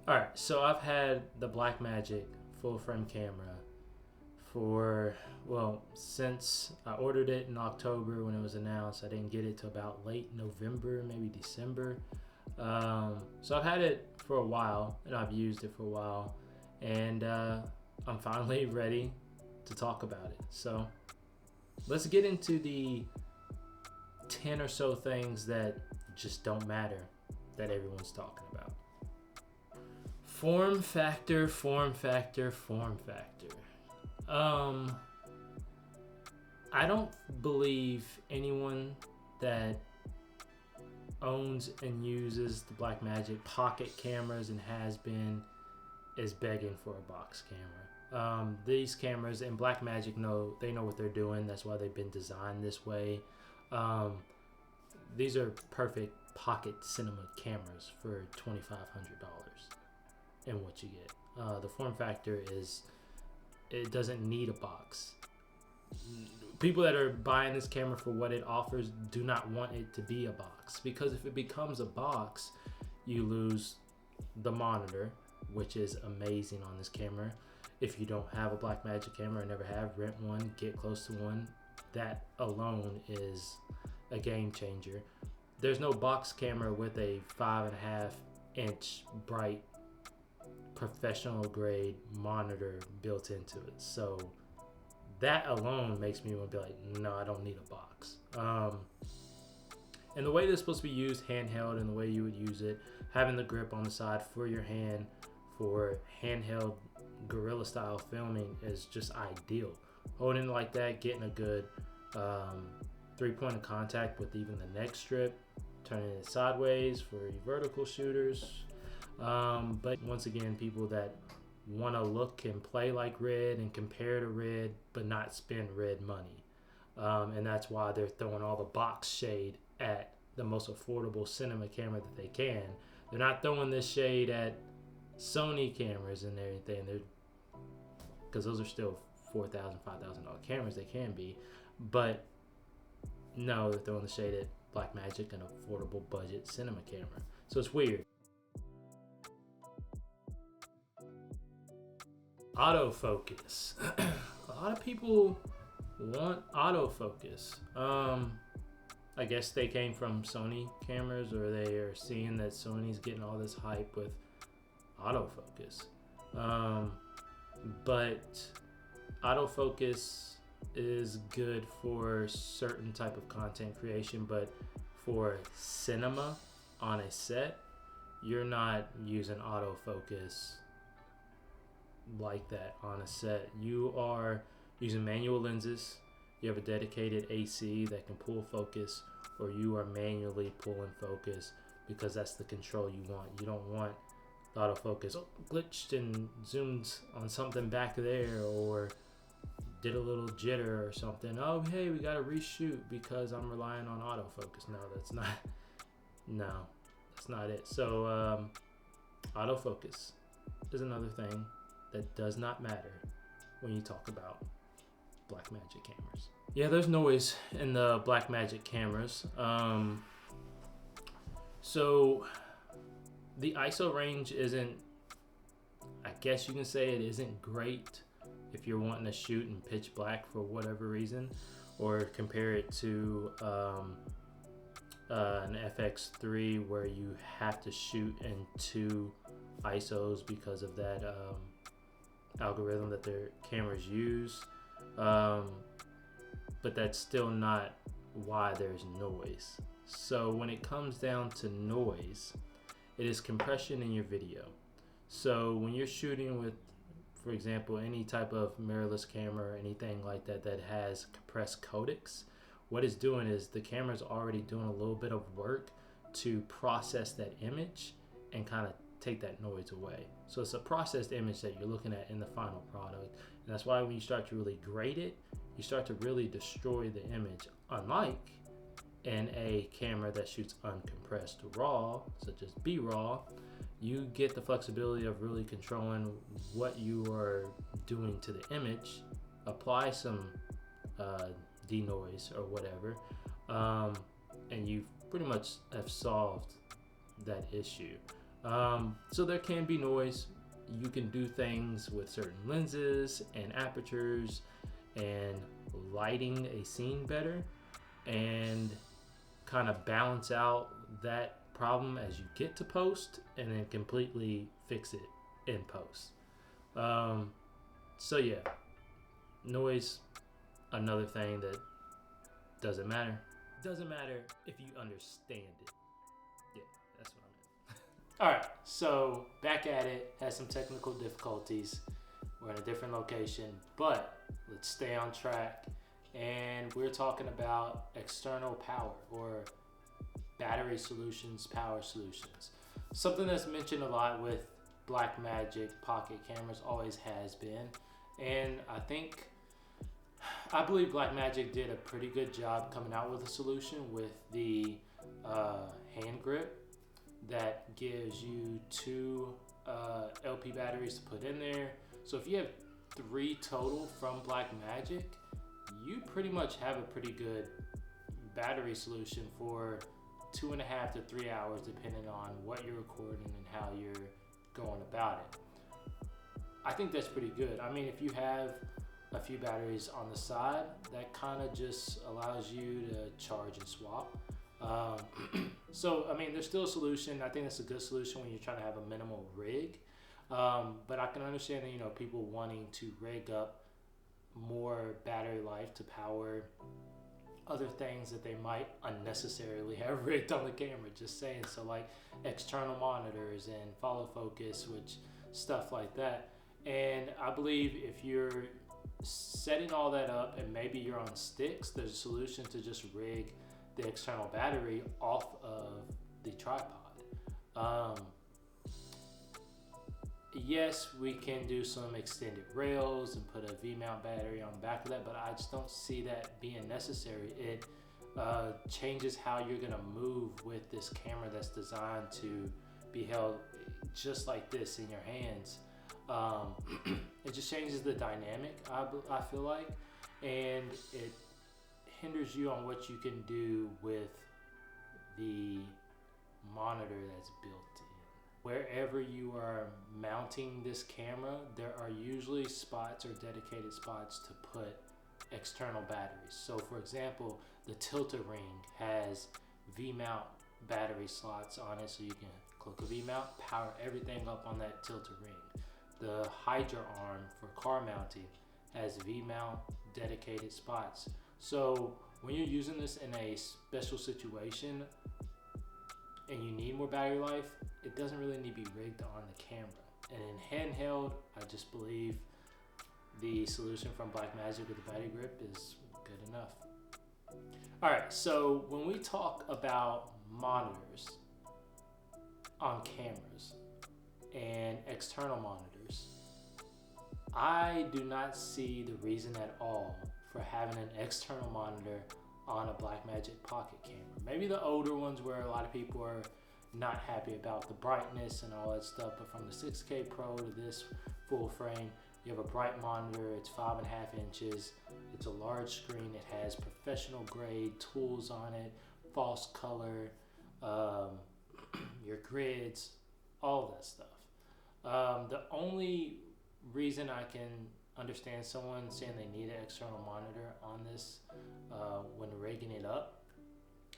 Alright, so I've had the Blackmagic full frame camera for, well, since I ordered it in October when it was announced. I didn't get it till about late November, maybe December. So I've had it for a while, and I've used it for a while, and I'm finally ready to talk about it. So let's get into the 10 or so things that just don't matter that everyone's talking about. Form factor, form factor, form factor. I don't believe anyone that owns and uses the Blackmagic pocket cameras and has been is begging for a box camera. These cameras and Blackmagic know what they're doing. That's why they've been designed this way. These are perfect pocket cinema cameras for $2,500 and what you get. The form factor is it doesn't need a box. People that are buying this camera for what it offers do not want it to be a box, because if it becomes a box, you lose the monitor, which is amazing on this camera. If you don't have a Blackmagic camera or never have, rent one, get close to one. That alone is a game changer. There's no box camera with a 5.5-inch bright professional grade monitor built into it. So that alone makes me want to be like, no, I don't need a box. And the way this is supposed to be used handheld, and the way you would use it, having the grip on the side for your hand for handheld guerrilla style filming is just ideal. Holding it like that, getting a good 3-point of contact with even the neck strip, turning it sideways for your vertical shooters. But once again, people that want to look and play like Red and compare to Red, but not spend Red money. And that's why they're throwing all the box shade at the most affordable cinema camera that they can. They're not throwing this shade at Sony cameras and everything. Because those are still $4,000, $5,000 cameras. They can be. But no, they're throwing the shade at Blackmagic, an affordable budget cinema camera. So it's weird. Autofocus. A lot of people want autofocus. I guess they came from Sony cameras, or they are seeing that Sony's getting all this hype with autofocus. But autofocus is good for certain type of content creation, but for cinema on a set, you're not using autofocus like that on a set. You are using manual lenses. You have a dedicated AC that can pull focus, or you are manually pulling focus, because that's the control you want. You don't want the autofocus glitched and zoomed on something back there, or did a little jitter or something. Oh, hey, we gotta reshoot because I'm relying on autofocus. No, that's not it. So autofocus is another thing that does not matter when you talk about Blackmagic cameras. Yeah, there's noise in the Blackmagic cameras. So the ISO range isn't, I guess you can say it isn't great if you're wanting to shoot in pitch black for whatever reason, or compare it to an FX3 where you have to shoot in 2 ISOs because of that algorithm that their cameras use. But that's still not why there's noise. So when it comes down to noise, it is compression in your video. So when you're shooting with, for example, any type of mirrorless camera or anything like that that has compressed codecs, what it's doing is the camera's already doing a little bit of work to process that image and kind of take that noise away. So it's a processed image that you're looking at in the final product. And that's why when you start to really grade it, you start to really destroy the image. Unlike in a camera that shoots uncompressed RAW, such as B-RAW, you get the flexibility of really controlling what you are doing to the image, apply some denoise or whatever, and you pretty much have solved that issue. So there can be noise. You can do things with certain lenses and apertures and lighting a scene better and kind of balance out that problem as you get to post and then completely fix it in post. So yeah, noise, another thing that doesn't matter. Doesn't matter if you understand it. Yeah, that's what I meant. All right, so back at it. Had some technical difficulties. We're in a different location, but let's stay on track. And we're talking about external power or battery solutions, power solutions. Something that's mentioned a lot with Blackmagic pocket cameras, always has been. And I believe Blackmagic did a pretty good job coming out with a solution with the hand grip that gives you two LP batteries to put in there. So if you have 3 total from Blackmagic, you pretty much have a pretty good battery solution for 2.5 to 3 hours, depending on what you're recording and how you're going about it. I think that's pretty good. I mean, if you have a few batteries on the side, that kind of just allows you to charge and swap. So, I mean, there's still a solution. I think that's a good solution when you're trying to have a minimal rig. But I can understand that, people wanting to rig up more battery life to power other things that they might unnecessarily have rigged on the camera, just saying. So like external monitors and follow focus, which stuff like that. And I believe if you're setting all that up and maybe you're on sticks, there's a solution to just rig the external battery off of the tripod. Yes, we can do some extended rails and put a V-mount battery on the back of that, but I just don't see that being necessary. It changes how you're gonna move with this camera that's designed to be held just like this in your hands. It just changes the dynamic, I feel like, and it hinders you on what you can do with the monitor that's built in. Wherever you are mounting this camera, there are usually spots or dedicated spots to put external batteries. So for example, the tilter ring has V-mount battery slots on it, so you can click a V-mount, power everything up on that tilter ring. The Hydra arm for car mounting has V-mount dedicated spots. So when you're using this in a special situation and you need more battery life, it doesn't really need to be rigged on the camera. And in handheld, I just believe the solution from Blackmagic with the battery grip is good enough. All right, so when we talk about monitors on cameras and external monitors, I do not see the reason at all for having an external monitor on a Blackmagic pocket camera. Maybe the older ones where a lot of people are not happy about the brightness and all that stuff, but from the 6K Pro to this full frame, you have a bright monitor. It's 5.5 inches. It's a large screen. It has professional grade tools on it, false color, your grids, all that stuff. The only reason I can understand someone saying they need an external monitor on this when rigging it up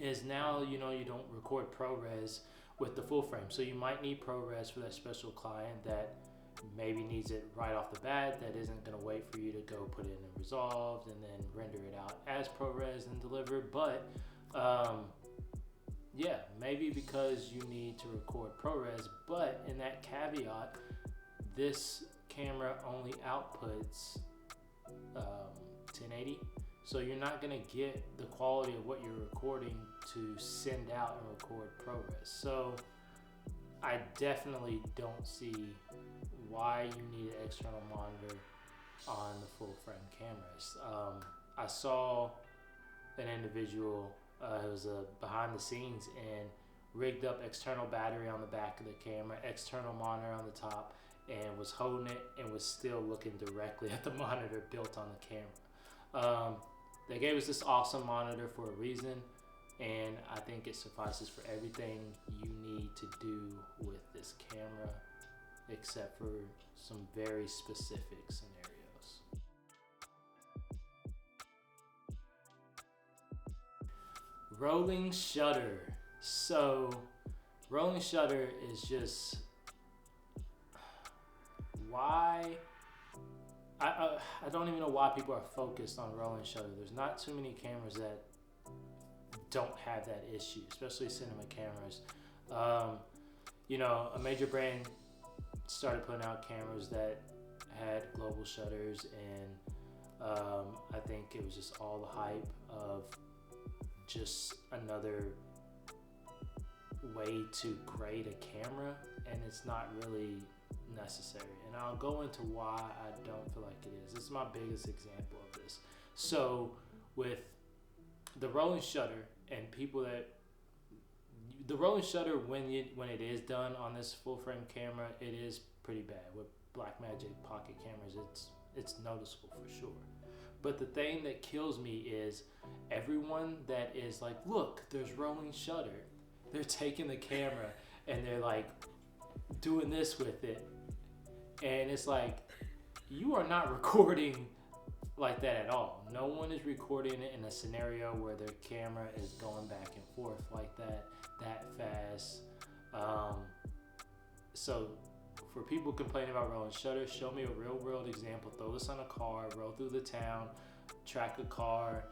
is now you don't record ProRes with the full frame, so you might need ProRes for that special client that maybe needs it right off the bat, that isn't going to wait for you to go put it in Resolved and then render it out as ProRes and deliver. But yeah, maybe because you need to record ProRes, but in that caveat, this camera only outputs 1080, so you're not going to get the quality of what you're recording to send out and record ProRes. So I definitely don't see why you need an external monitor on the full frame cameras. I saw an individual, it was a behind the scenes, and rigged up external battery on the back of the camera, external monitor on the top, and was holding it and was still looking directly at the monitor built on the camera. They gave us this awesome monitor for a reason. and I think it suffices for everything you need to do with this camera, except for some very specific scenarios. Rolling shutter. So rolling shutter is just why I don't even know why people are focused on rolling shutter. There's not too many cameras that don't have that issue, especially cinema cameras. A major brand started putting out cameras that had global shutters, and I think it was just all the hype of just another way to grade a camera, and it's not really necessary. And I'll go into why I don't feel like it is. This is my biggest example of this. So with the rolling shutter, and people that the rolling shutter, when it is done on this full frame camera, it is pretty bad. With Blackmagic pocket cameras, it's noticeable for sure. But the thing that kills me is everyone that is like, look, there's rolling shutter. They're taking the camera and they're like doing this with it. And it's like, you are not recording like that at all. No one is recording it in a scenario where their camera is going back and forth like that fast. So for people complaining about rolling shutter, show me a real world example. Throw this on a car, roll through the town, track a car,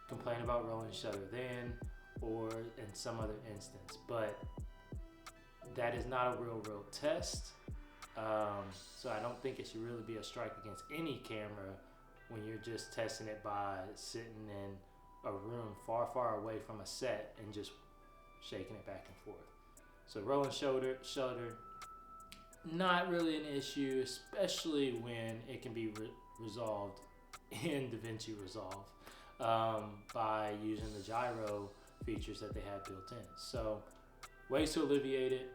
complain about rolling shutter then, or in some other instance. But that is not a real world test. So I don't think it should really be a strike against any camera when you're just testing it by sitting in a room far away from a set and just shaking it back and forth. So rolling shutter, not really an issue, especially when it can be resolved in DaVinci Resolve by using the gyro features that they have built in. So ways to alleviate it,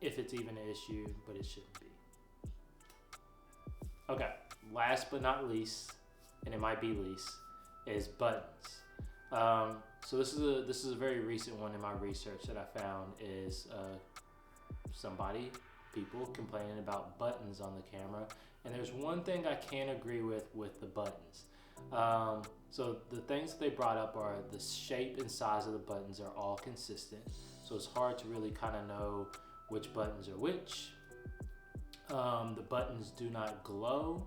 if it's even an issue, but it shouldn't be. Okay, last but not least, and it might be least, is buttons. So this is a very recent one in my research that I found is people complaining about buttons on the camera. And there's one thing I can agree with the buttons. So the things that they brought up are the shape and size of the buttons are all consistent. So it's hard to really kind of know which buttons are which. The buttons do not glow,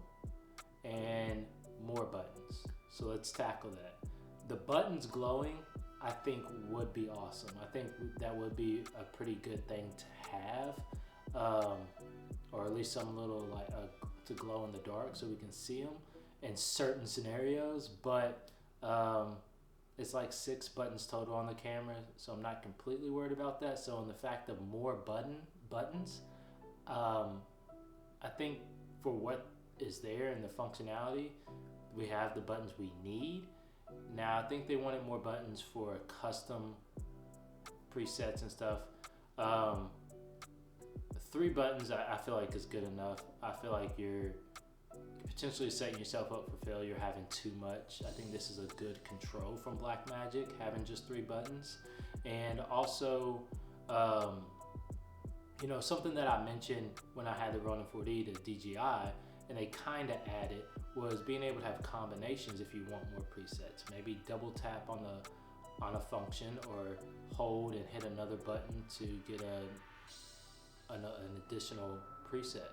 and more buttons. So let's tackle that. The buttons glowing, I think would be awesome. I think that would be a pretty good thing to have, or at least some little to glow in the dark so we can see them in certain scenarios. But it's like 6 buttons total on the camera, so I'm not completely worried about that. So in the fact of more buttons, I think for what is there and the functionality, we have the buttons we need. Now I think they wanted more buttons for custom presets and stuff. 3 buttons I feel like is good enough. I feel like you're potentially setting yourself up for failure having too much. I think this is a good control from Blackmagic, having just 3 buttons. And also, something that I mentioned when I had the Ronin 4D to DJI, and they kind of added, was being able to have combinations if you want more presets. Maybe double tap on a function, or hold and hit another button to get an additional preset.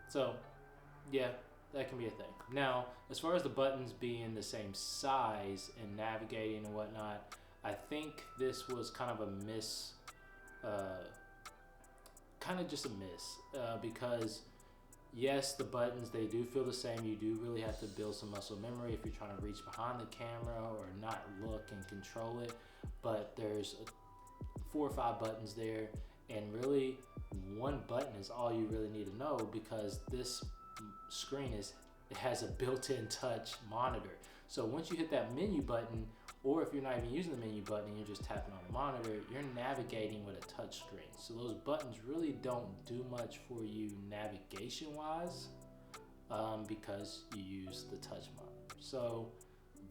So yeah, that can be a thing. Now, as far as the buttons being the same size and navigating and whatnot, I think this was kind of a miss, because yes, the buttons, they do feel the same. You do really have to build some muscle memory if you're trying to reach behind the camera or not look and control it. But there's 4 or 5 buttons there, and really 1 button is all you really need to know, because this screen it has a built-in touch monitor. So once you hit that menu button, or if you're not even using the menu button, you're just tapping on the monitor, you're navigating with a touch screen. So those buttons really don't do much for you navigation-wise, because you use the touch monitor. So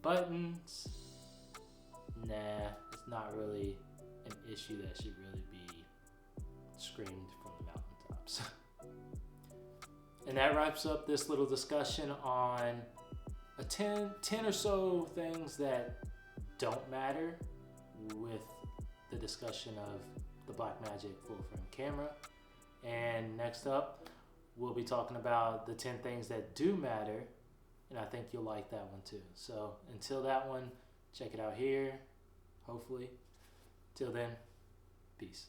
buttons, nah, it's not really an issue that should really be screamed from the mountaintops. And that wraps up this little discussion on 10 or so things that don't matter with the discussion of the Blackmagic full frame camera. And next up, we'll be talking about the 10 things that do matter, and I think you'll like that one too. So until that one, check it out here, hopefully. Till then, peace.